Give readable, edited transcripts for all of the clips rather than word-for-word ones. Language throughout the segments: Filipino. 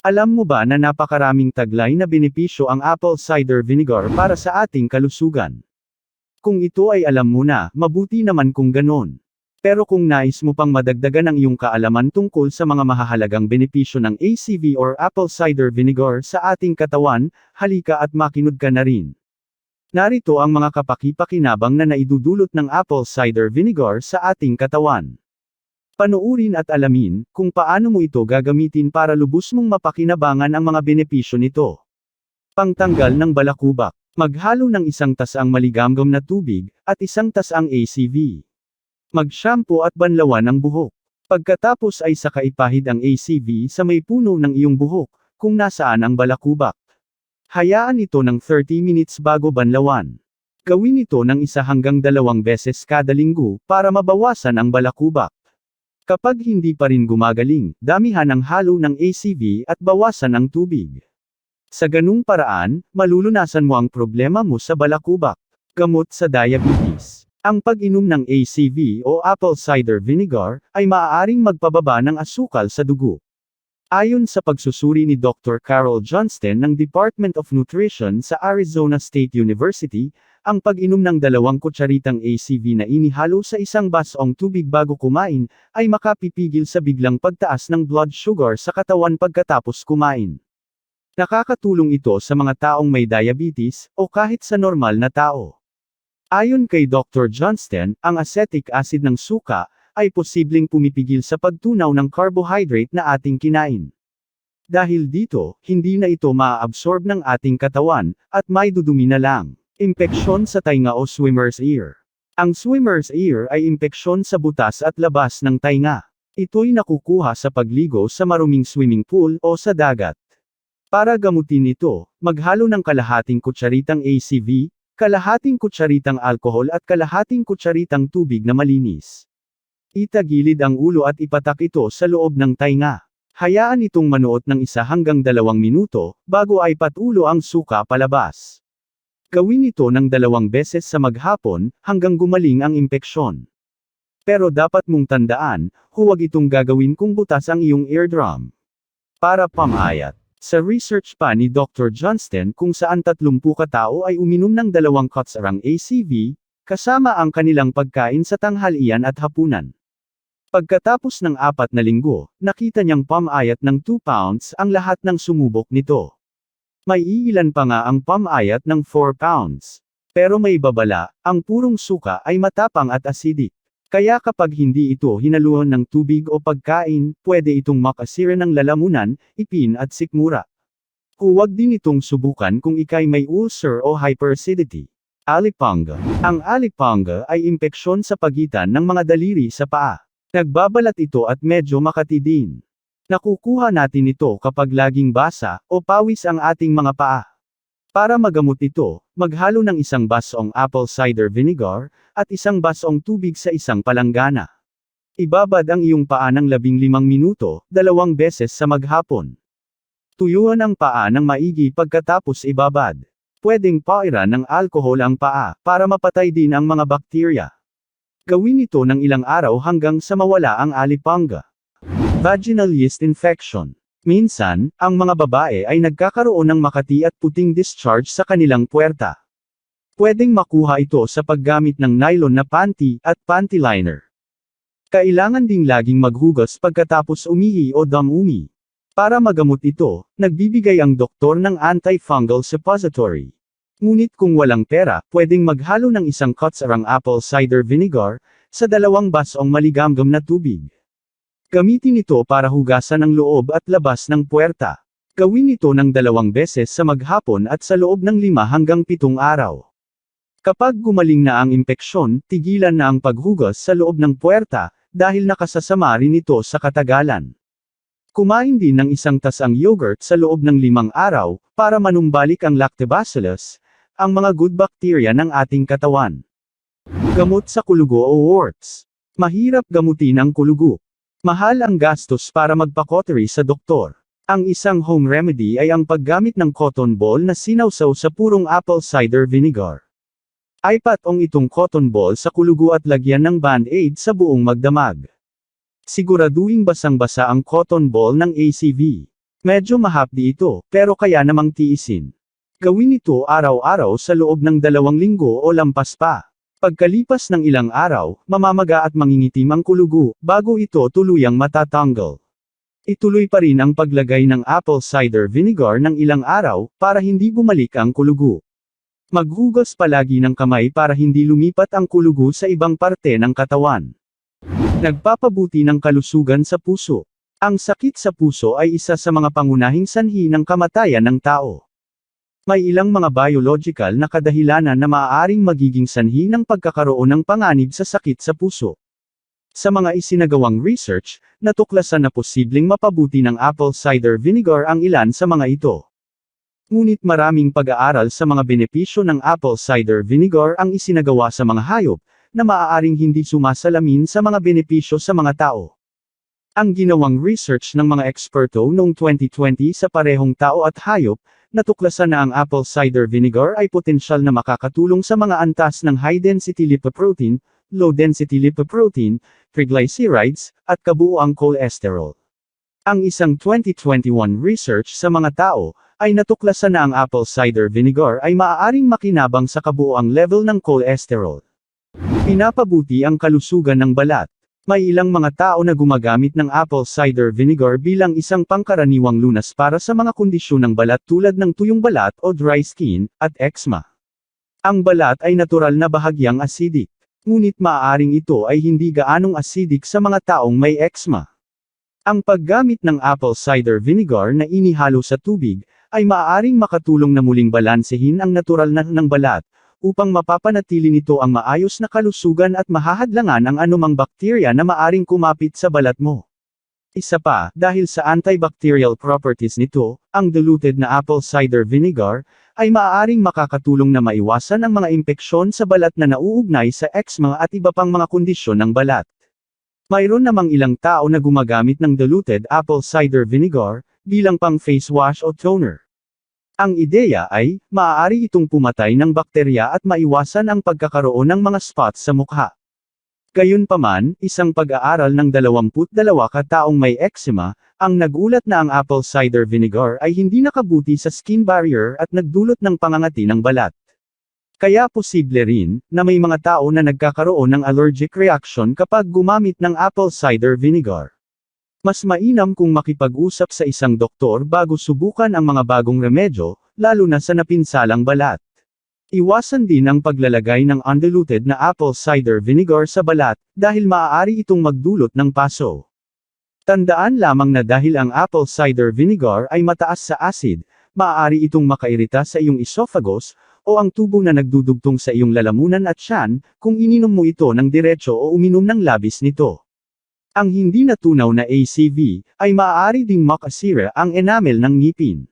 Alam mo ba na napakaraming taglay na benepisyo ang apple cider vinegar para sa ating kalusugan? Kung ito ay alam mo na, mabuti naman kung ganon. Pero kung nais mo pang madagdagan ang iyong kaalaman tungkol sa mga mahahalagang benepisyo ng ACV or apple cider vinegar sa ating katawan, halika at makinig ka na rin. Narito ang mga kapaki-pakinabang na naidudulot ng apple cider vinegar sa ating katawan. Panuurin at alamin kung paano mo ito gagamitin para lubos mong mapakinabangan ang mga benepisyo nito. Pangtanggal ng balakubak. Maghalo ng 1 tasang maligamgam na tubig, at 1 tasang ACV. Mag-shampoo at banlawan ang buhok. Pagkatapos ay saka ipahid ang ACV sa may puno ng iyong buhok, kung nasaan ang balakubak. Hayaan ito ng 30 minutes bago banlawan. Gawin ito ng 1 hanggang 2 beses kada linggo, para mabawasan ang balakubak. Kapag hindi pa rin gumagaling, damihan ang halo ng ACV at bawasan ang tubig. Sa ganung paraan, malulunasan mo ang problema mo sa balakubak. Gamot sa diabetes. Ang pag-inom ng ACV o apple cider vinegar ay maaaring magpababa ng asukal sa dugo. Ayon sa pagsusuri ni Dr. Carol Johnston ng Department of Nutrition sa Arizona State University, ang pag-inom ng 2 kutsaritang ACV na inihalo sa 1 basong tubig bago kumain, ay makapipigil sa biglang pagtaas ng blood sugar sa katawan pagkatapos kumain. Nakakatulong ito sa mga taong may diabetes, o kahit sa normal na tao. Ayon kay Dr. Johnston, ang acetic acid ng suka, ay posibleng pumipigil sa pagtunaw ng carbohydrate na ating kinain. Dahil dito, hindi na ito maa-absorb ng ating katawan, at may dudumi na lang. Impeksyon sa tainga o swimmer's ear. Ang swimmer's ear ay impeksyon sa butas at labas ng tainga. Ito'y nakukuha sa pagligo sa maruming swimming pool o sa dagat. Para gamutin ito, maghalo ng kalahating kutsaritang ACV, kalahating kutsaritang alkohol at kalahating kutsaritang tubig na malinis. Itagilid ang ulo at ipatak ito sa loob ng tainga. Hayaan itong manuot ng 1 hanggang 2 minuto, bago ay patulo ang suka palabas. Gawin ito ng 2 beses sa maghapon, hanggang gumaling ang impeksyon. Pero dapat mong tandaan, huwag itong gagawin kung butas ang iyong eardrum. Para pamayat. Sa research pa ni Dr. Johnston kung saan 30 katao ay uminom ng 2 kutsarang ACV, kasama ang kanilang pagkain sa tanghalian at hapunan. Pagkatapos ng 4 na linggo, nakita niyang pamayat ng 2 pounds ang lahat ng sumubok nito. May iilan pa nga ang pamayat ng 4 pounds. Pero may babala, ang purong suka ay matapang at acidic. Kaya kapag hindi ito hinaluan ng tubig o pagkain, pwede itong makasira ng lalamunan, ipin at sikmura. Huwag din itong subukan kung ikay may ulcer o hyperacidity. Alipunga. Ang alipunga ay impeksyon sa pagitan ng mga daliri sa paa. Nagbabalat ito at medyo makati din. Nakukuha natin ito kapag laging basa o pawis ang ating mga paa. Para magamot ito, maghalo ng 1 basong apple cider vinegar, at 1 basong tubig sa 1 palanggana. Ibabad ang iyong paa ng 15 minuto, 2 beses sa maghapon. Tuyuan ang paa ng maigi pagkatapos ibabad. Pwedeng pairan ng alkohol ang paa, para mapatay din ang mga bakterya. Gawin ito ng ilang araw hanggang sa mawala ang alipunga. Vaginal yeast infection. Minsan, ang mga babae ay nagkakaroon ng makati at puting discharge sa kanilang puwerta. Pwedeng makuha ito sa paggamit ng nylon na panty at panty liner. Kailangan ding laging maghugas pagkatapos umihi o dumumi. Para magamot ito, nagbibigay ang doktor ng antifungal suppository. Ngunit kung walang pera, pwedeng maghalo ng 1 kutsarang apple cider vinegar, sa 2 basong maligamgam na tubig. Gamitin ito para hugasan ang loob at labas ng puwerta. Gawin ito ng 2 beses sa maghapon at sa loob ng 5 hanggang 7 araw. Kapag gumaling na ang impeksyon, tigilan na ang paghugas sa loob ng puwerta, dahil nakasasama rin ito sa katagalan. Kumain din ng 1 tasang yogurt sa loob ng 5 araw, para manumbalik ang lactobacillus, ang mga good bacteria ng ating katawan. Gamot sa kulugo o warts. Mahirap gamutin ang kulugo. Mahal ang gastos para magpa-cautery sa doktor. Ang isang home remedy ay ang paggamit ng cotton ball na sinawsaw sa purong apple cider vinegar. Ipatong itong cotton ball sa kulugo at lagyan ng band-aid sa buong magdamag. Siguraduhing basang-basa ang cotton ball ng ACV. Medyo mahapdi ito, pero kaya namang tiisin. Gawin ito araw-araw sa loob ng 2 linggo o lampas pa. Pagkalipas ng ilang araw, mamamaga at mangingitim ang kulugo, bago ito tuluyang matatanggal. Ituloy pa rin ang paglagay ng apple cider vinegar ng ilang araw, para hindi bumalik ang kulugo. Maghugas palagi ng kamay para hindi lumipat ang kulugo sa ibang parte ng katawan. Nagpapabuti ng kalusugan sa puso. Ang sakit sa puso ay isa sa mga pangunahing sanhi ng kamatayan ng tao. May ilang mga biological na kadahilanan na maaaring magiging sanhi ng pagkakaroon ng panganib sa sakit sa puso. Sa mga isinagawang research, natuklasan na posibleng mapabuti ng apple cider vinegar ang ilan sa mga ito. Ngunit maraming pag-aaral sa mga benepisyo ng apple cider vinegar ang isinagawa sa mga hayop, na maaaring hindi sumasalamin sa mga benepisyo sa mga tao. Ang ginawang research ng mga eksperto noong 2020 sa parehong tao at hayop, natuklasan na ang apple cider vinegar ay potensyal na makakatulong sa mga antas ng high-density lipoprotein, low-density lipoprotein, triglycerides, at kabuuang cholesterol. Ang isang 2021 research sa mga tao, ay natuklasan na ang apple cider vinegar ay maaaring makinabang sa kabuuang level ng cholesterol. Pinapabuti ang kalusugan ng balat. May ilang mga tao na gumagamit ng apple cider vinegar bilang isang pangkaraniwang lunas para sa mga kondisyon ng balat tulad ng tuyong balat o dry skin, at eczema. Ang balat ay natural na bahagyang acidic. Ngunit maaaring ito ay hindi gaanong acidic sa mga taong may eczema. Ang paggamit ng apple cider vinegar na inihalo sa tubig, ay maaaring makatulong na muling balansehin ang natural na ng balat, upang mapapanatili nito ang maayos na kalusugan at mahahadlangan ang anumang bakterya na maaring kumapit sa balat mo. Isa pa, dahil sa antibacterial properties nito, ang diluted na apple cider vinegar, ay maaaring makakatulong na maiwasan ang mga impeksyon sa balat na nauugnay sa eczema at iba pang mga kondisyon ng balat. Mayroon namang ilang tao na gumagamit ng diluted apple cider vinegar, bilang pang face wash o toner. Ang ideya ay, maaari itong pumatay ng bakterya at maiwasan ang pagkakaroon ng mga spots sa mukha. Gayunpaman, isang pag-aaral ng 22 kataong may eczema, ang nagulat na ang apple cider vinegar ay hindi nakabuti sa skin barrier at nagdulot ng pangangati ng balat. Kaya posible rin, na may mga tao na nagkakaroon ng allergic reaction kapag gumamit ng apple cider vinegar. Mas mainam kung makipag-usap sa isang doktor bago subukan ang mga bagong remedyo, lalo na sa napinsalang balat. Iwasan din ang paglalagay ng undiluted na apple cider vinegar sa balat, dahil maaari itong magdulot ng paso. Tandaan lamang na dahil ang apple cider vinegar ay mataas sa acid, maaari itong makairita sa iyong esophagus, o ang tubo na nagdudugtong sa iyong lalamunan at tiyan, kung ininom mo ito ng diretso o uminom ng labis nito. Ang hindi natunaw na ACV, ay maaari ding makasira ang enamel ng ngipin.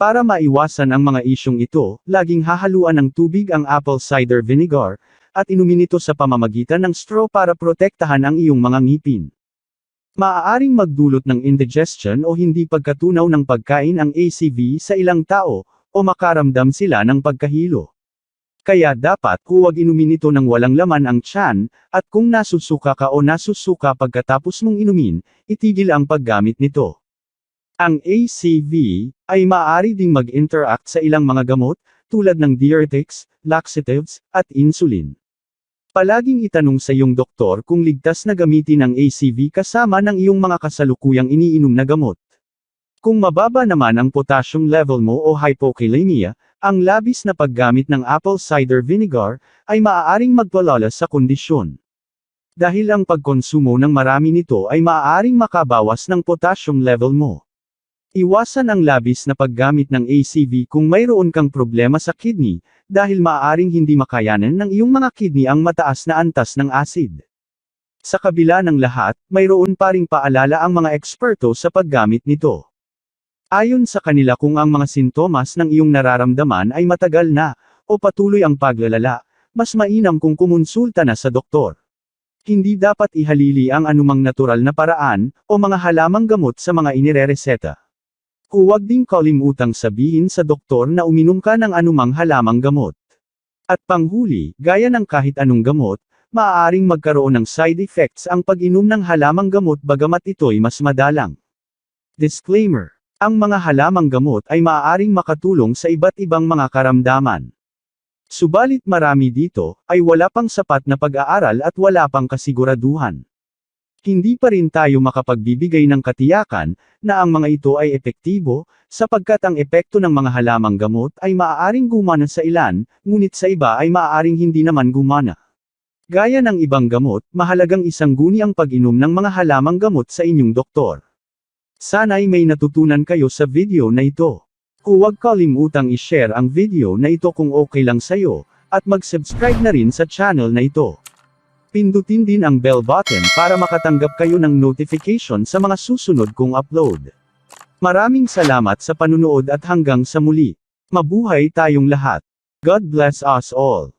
Para maiwasan ang mga isyong ito, laging hahaluan ng tubig ang apple cider vinegar, at inumin ito sa pamamagitan ng straw para protektahan ang iyong mga ngipin. Maaaring magdulot ng indigestion o hindi pagkatunaw ng pagkain ang ACV sa ilang tao, o makaramdam sila ng pagkahilo. Kaya dapat huwag inumin ito ng walang laman ang tiyan, at kung nasusuka ka o nasusuka pagkatapos mong inumin, itigil ang paggamit nito. Ang ACV, ay maaari ding mag-interact sa ilang mga gamot, tulad ng diuretics, laxatives, at insulin. Palaging itanong sa iyong doktor kung ligtas na gamitin ang ACV kasama ng iyong mga kasalukuyang iniinom na gamot. Kung mababa naman ang potassium level mo o hypokalemia, ang labis na paggamit ng apple cider vinegar, ay maaaring magpalala sa kondisyon. Dahil ang pagkonsumo ng marami nito ay maaaring makabawas ng potassium level mo. Iwasan ang labis na paggamit ng ACV kung mayroon kang problema sa kidney, dahil maaaring hindi makayanan ng iyong mga kidney ang mataas na antas ng acid. Sa kabila ng lahat, mayroon pa ring paalala ang mga eksperto sa paggamit nito. Ayon sa kanila kung ang mga sintomas ng iyong nararamdaman ay matagal na, o patuloy ang paglalala, mas mainam kung kumonsulta na sa doktor. Hindi dapat ihalili ang anumang natural na paraan, o mga halamang gamot sa mga inirereseta. Huwag ding kalimutang sabihin sa doktor na uminom ka ng anumang halamang gamot. At panghuli, gaya ng kahit anong gamot, maaaring magkaroon ng side effects ang pag-inom ng halamang gamot bagamat ito'y mas madalang. Disclaimer. Ang mga halamang gamot ay maaaring makatulong sa iba't ibang mga karamdaman. Subalit marami dito, ay wala pang sapat na pag-aaral at wala pang kasiguraduhan. Hindi pa rin tayo makapagbibigay ng katiyakan, na ang mga ito ay epektibo, sapagkat ang epekto ng mga halamang gamot ay maaaring gumana sa ilan, ngunit sa iba ay maaaring hindi naman gumana. Gaya ng ibang gamot, mahalagang isangguni ang pag-inom ng mga halamang gamot sa inyong doktor. Sana'y may natutunan kayo sa video na ito. Huwag kalimutang i-share ang video na ito kung okay lang sa'yo, at mag-subscribe na rin sa channel na ito. Pindutin din ang bell button para makatanggap kayo ng notification sa mga susunod kong upload. Maraming salamat sa panunood at hanggang sa muli. Mabuhay tayong lahat. God bless us all.